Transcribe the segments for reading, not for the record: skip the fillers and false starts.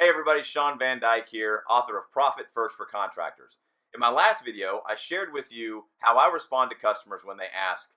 Hey everybody, Shawn Van Dyke here, author of Profit First for Contractors. In my last video, I shared with you how I respond to customers when they ask,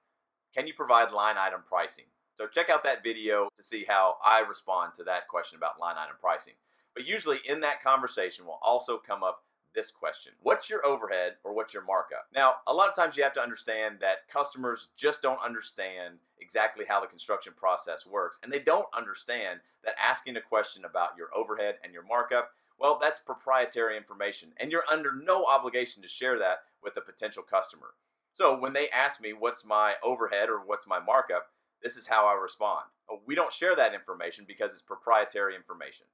can you provide line item pricing? So check out that video to see how I respond to that question about line item pricing. But usually in that conversation will also come up this question: what's your overhead or what's your markup? Now, a lot of times you have to understand that customers just don't understand exactly how the construction process works, and they don't understand that asking a question about your overhead and your markup, well, that's proprietary information, and you're under no obligation to share that with a potential customer. So when they ask me what's my overhead or what's my markup, this is how I respond. We don't share that information because it's proprietary information.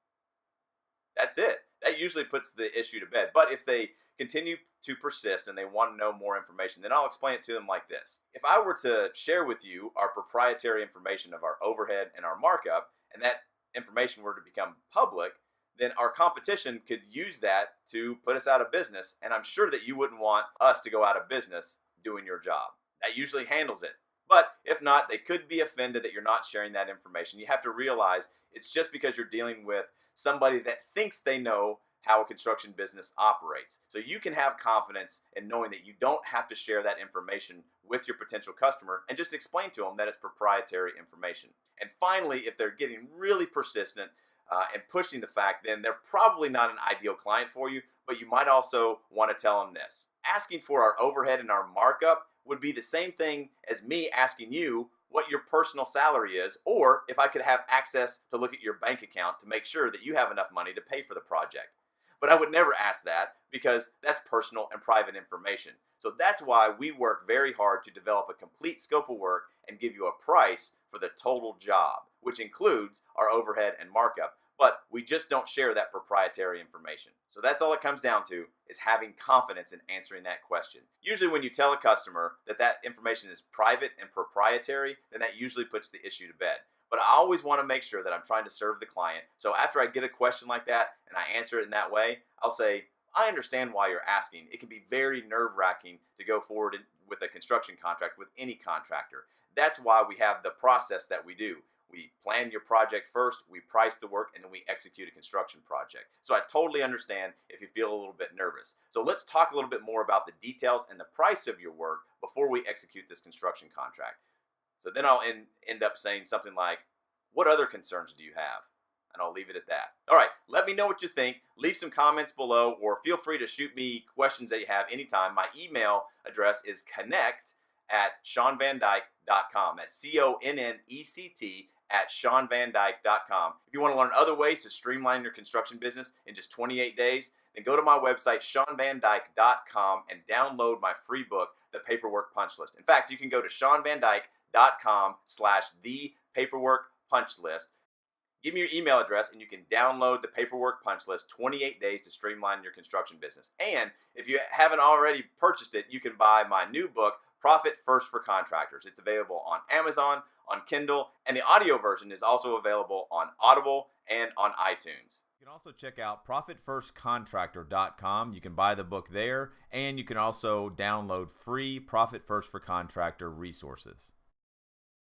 That's it. That usually puts the issue to bed. But if they continue to persist and they want to know more information, then I'll explain it to them like this. If I were to share with you our proprietary information of our overhead and our markup, and that information were to become public, then our competition could use that to put us out of business. And I'm sure that you wouldn't want us to go out of business doing your job. That usually handles it. But if not, they could be offended that you're not sharing that information. You have to realize it's just because you're dealing with somebody that thinks they know how a construction business operates. So you can have confidence in knowing that you don't have to share that information with your potential customer, and just explain to them that it's proprietary information. And finally, if they're getting really persistent and pushing the fact, then they're probably not an ideal client for you, but you might also want to tell them this. Asking for our overhead and our markup would be the same thing as me asking you what your personal salary is, or if I could have access to look at your bank account to make sure that you have enough money to pay for the project. But I would never ask that because that's personal and private information. So that's why we work very hard to develop a complete scope of work and give you a price for the total job, which includes our overhead and markup. But we just don't share that proprietary information. So that's all it comes down to, is having confidence in answering that question. Usually when you tell a customer that that information is private and proprietary, then that usually puts the issue to bed. But I always want to make sure that I'm trying to serve the client. So after I get a question like that and I answer it in that way, I'll say, I understand why you're asking. It can be very nerve-wracking to go forward with a construction contract with any contractor. That's why we have the process that we do. We plan your project first, we price the work, and then we execute a construction project. So I totally understand if you feel a little bit nervous. So let's talk a little bit more about the details and the price of your work before we execute this construction contract. So then I'll end up saying something like, what other concerns do you have? And I'll leave it at that. All right, let me know what you think. Leave some comments below, or feel free to shoot me questions that you have anytime. My email address is connect@ShawnVanDyke.com. That's CONNECT@ShawnVanDyke.com. If you want to learn other ways to streamline your construction business in just 28 days, then go to my website, ShawnVanDyke.com, and download my free book, The Paperwork Punch List. In fact, you can go to ShawnVanDyke.com/thepaperworkpunchlist. Give me your email address and you can download the Paperwork Punch List, 28 days to streamline your construction business. And if you haven't already purchased it, you can buy my new book, Profit First for Contractors. It's available on Amazon, on Kindle, and the audio version is also available on Audible and on iTunes. You can also check out ProfitFirstContractor.com. You can buy the book there, and you can also download free Profit First for Contractor resources.